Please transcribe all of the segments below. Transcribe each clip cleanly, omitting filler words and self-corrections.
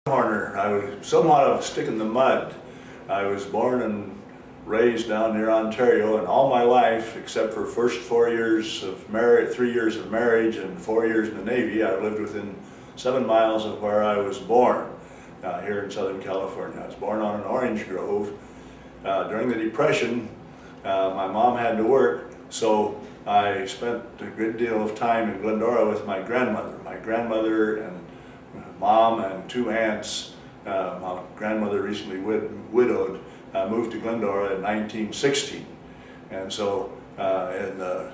Horner. I was somewhat of a stick in the mud. I was born and raised down near Ontario, and all my life, except for first 4 years of marriage, 3 years of marriage and 4 years in the Navy, I lived within 7 miles of where I was born, here in Southern California. I was born on an orange grove. During the Depression, my mom had to work, so I spent a good deal of time in Glendora with my grandmother. My grandmother and mom and 2 aunts, my grandmother recently widowed, moved to Glendora in 1916. And so in the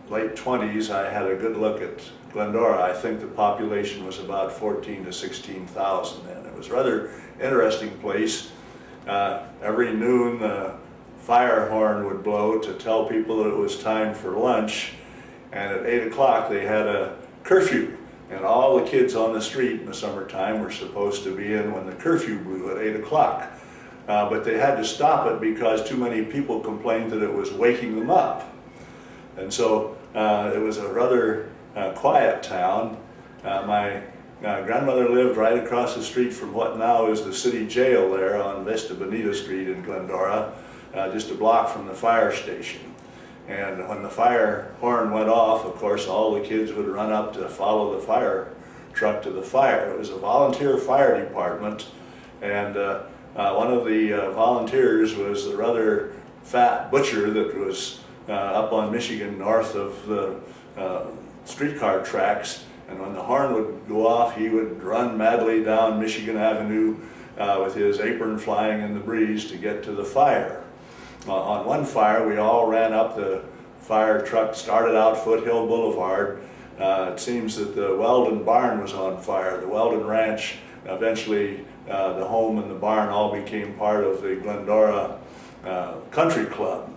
late 20s, I had a good look at Glendora. I think the population was about 14 to 16,000 then. It was a rather interesting place. Every noon, the fire horn would blow to tell people that it was time for lunch. And at 8 o'clock, they had a curfew. And all the kids on the street in the summertime were supposed to be in when the curfew blew at 8 o'clock. But they had to stop it because too many people complained that it was waking them up. And so it was a rather quiet town. My grandmother lived right across the street from what now is the city jail there on Vista Bonita Street in Glendora, just a block from the fire station. And when the fire horn went off, of course, all the kids would run up to follow the fire truck to the fire. It was a volunteer fire department, and one of the volunteers was the rather fat butcher that was up on Michigan north of the streetcar tracks. And when the horn would go off, he would run madly down Michigan Avenue with his apron flying in the breeze to get to the fire. On one fire, we all ran up. The fire truck started out Foothill Boulevard. It seems that the Weldon barn was on fire. The Weldon Ranch, eventually the home and the barn all became part of the Glendora Country Club.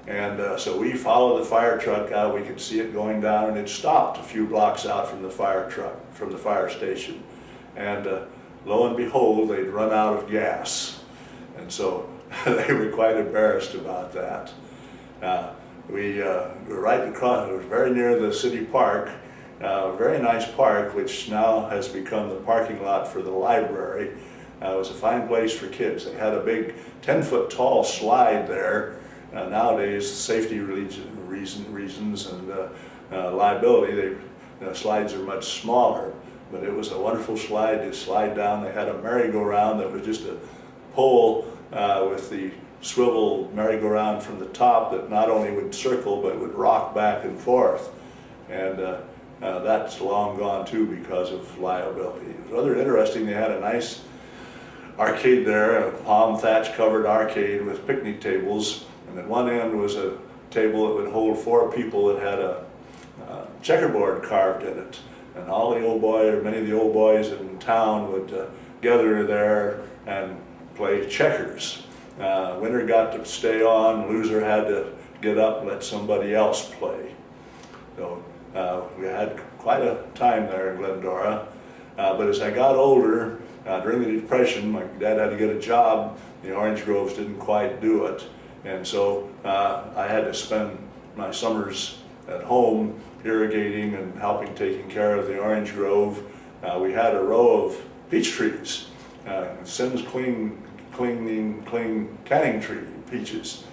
And so we followed the fire truck out. We could see it going down, and it stopped a few blocks out from the fire truck, from the fire station. And lo and behold, they'd run out of gas. And so they were quite embarrassed about that. We were right across, it was very near the city park, a very nice park, which now has become the parking lot for the library. It was a fine place for kids. They had a big 10-foot tall slide there. Nowadays, safety reasons and liability, the slides are much smaller, but it was a wonderful slide to slide down. They had a merry-go-round that was just a pole with the swivel merry-go-round from the top that not only would circle but would rock back and forth. And that's long gone too because of liability. It was rather interesting. They had a nice arcade there, a palm thatch covered arcade with picnic tables, and at one end was a table that would hold 4 people that had a checkerboard carved in it. And all the old boys, or many of the old boys in town would gather there and play checkers. Winner got to stay on, loser had to get up and let somebody else play. So we had quite a time there in Glendora. But as I got older, during the Depression, my dad had to get a job. The orange groves didn't quite do it. And so I had to spend my summers at home irrigating and helping taking care of the orange grove. We had a row of peach trees, Sims Clean Canning Tree peaches,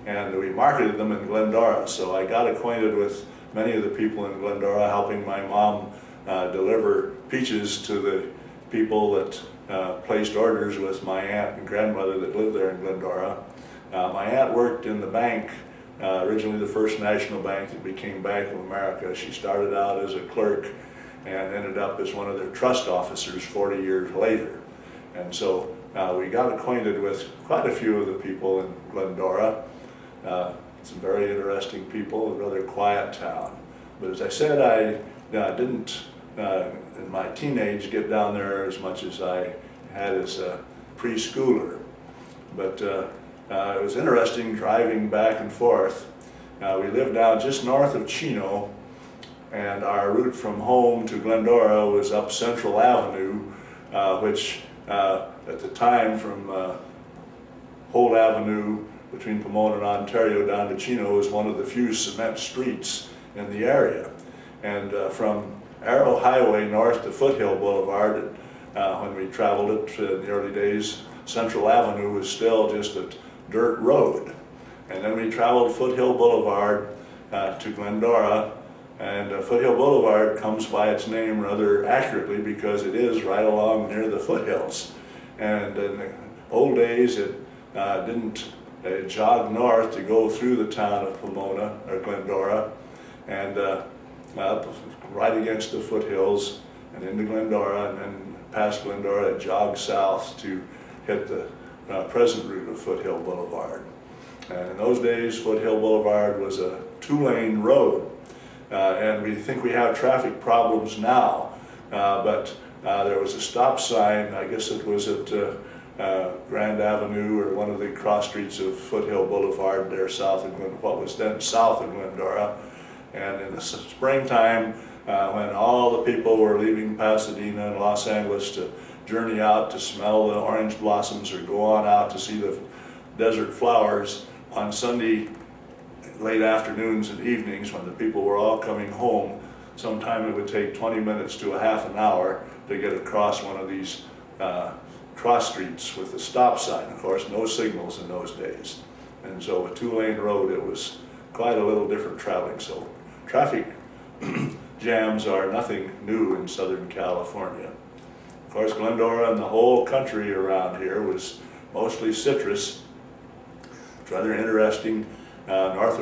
and we marketed them in Glendora. So I got acquainted with many of the people in Glendora, helping my mom deliver peaches to the people that placed orders with my aunt and grandmother that lived there in Glendora. My aunt worked in the bank, originally the First National Bank that became Bank of America. She started out as a clerk and ended up as one of their trust officers 40 years later. And so we got acquainted with quite a few of the people in Glendora. Some very interesting people, a rather quiet town. But as I said, I didn't, in my teenage, get down there as much as I had as a preschooler. But it was interesting driving back and forth. We lived down just north of Chino, and our route from home to Glendora was up Central Avenue, which at the time from Holt Avenue between Pomona and Ontario down to Chino was one of the few cement streets in the area. And from Arrow Highway north to Foothill Boulevard, when we traveled it in the early days, Central Avenue was still just a dirt road. And then we traveled Foothill Boulevard to Glendora, and Foothill Boulevard comes by its name rather accurately because it is right along near the foothills. And in the old days, it didn't jog north to go through the town of Pomona or Glendora, and right against the foothills and into Glendora, and then past Glendora, it jogged south to hit the present route of Foothill Boulevard. And in those days, Foothill Boulevard was a two-lane road, and we think we have traffic problems now, but there was a stop sign, I guess it was at Grand Avenue or one of the cross streets of Foothill Boulevard there south of what was then south of Glendora. And in the springtime, when all the people were leaving Pasadena and Los Angeles to journey out to smell the orange blossoms or go on out to see the desert flowers, on Sunday late afternoons and evenings when the people were all coming home, sometime it would take 20 minutes to a half an hour to get across one of these cross streets with a stop sign. Of course, no signals in those days. And so a two-lane road, it was quite a little different traveling. So traffic jams are nothing new in Southern California. Of course, Glendora and the whole country around here was mostly citrus. It's rather interesting. North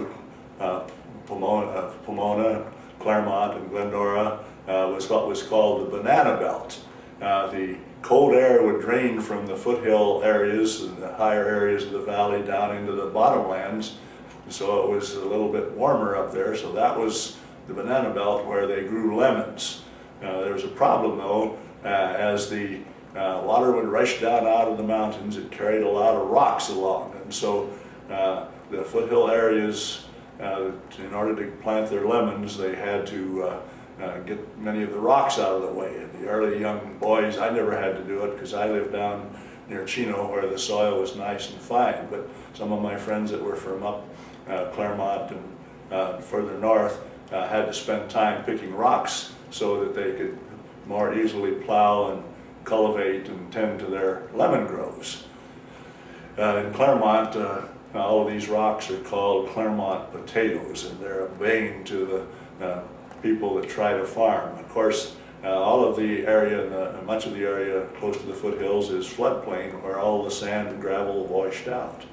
of Pomona, Claremont, and Glendora was what was called the banana belt. The cold air would drain from the foothill areas and the higher areas of the valley down into the bottomlands, so it was a little bit warmer up there, so that was the banana belt where they grew lemons. There was a problem though, as the water would rush down out of the mountains, it carried a lot of rocks along, and so the foothill areas, in order to plant their lemons, they had to get many of the rocks out of the way. And the early young boys, I never had to do it because I lived down near Chino where the soil was nice and fine, but some of my friends that were from up Claremont and further north had to spend time picking rocks so that they could more easily plow and cultivate and tend to their lemon groves. In Claremont, all of these rocks are called Claremont potatoes, and they're a bane to the people that try to farm. Of course, all of the area, much of the area close to the foothills is floodplain where all the sand and gravel washed out.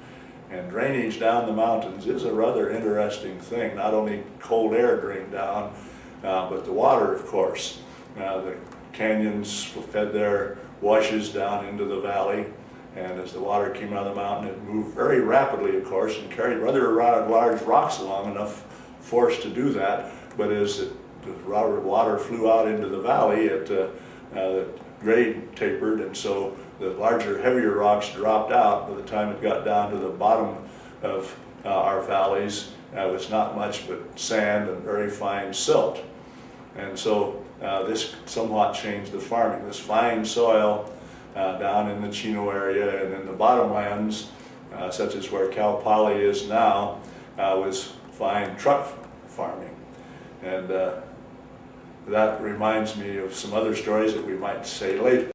And drainage down the mountains is a rather interesting thing. Not only cold air drained down, but the water, of course. The canyons fed their washes down into the valley, and as the water came out of the mountain, it moved very rapidly, of course, and carried rather large rocks along, enough force to do that. But as the water flew out into the valley, the grade tapered, and so the larger, heavier rocks dropped out. By the time it got down to the bottom of our valleys, it was not much but sand and very fine silt. And so this somewhat changed the farming. This fine soil down in the Chino area and in the bottomlands, such as where Cal Poly is now, was fine truck farming. And that reminds me of some other stories that we might say later.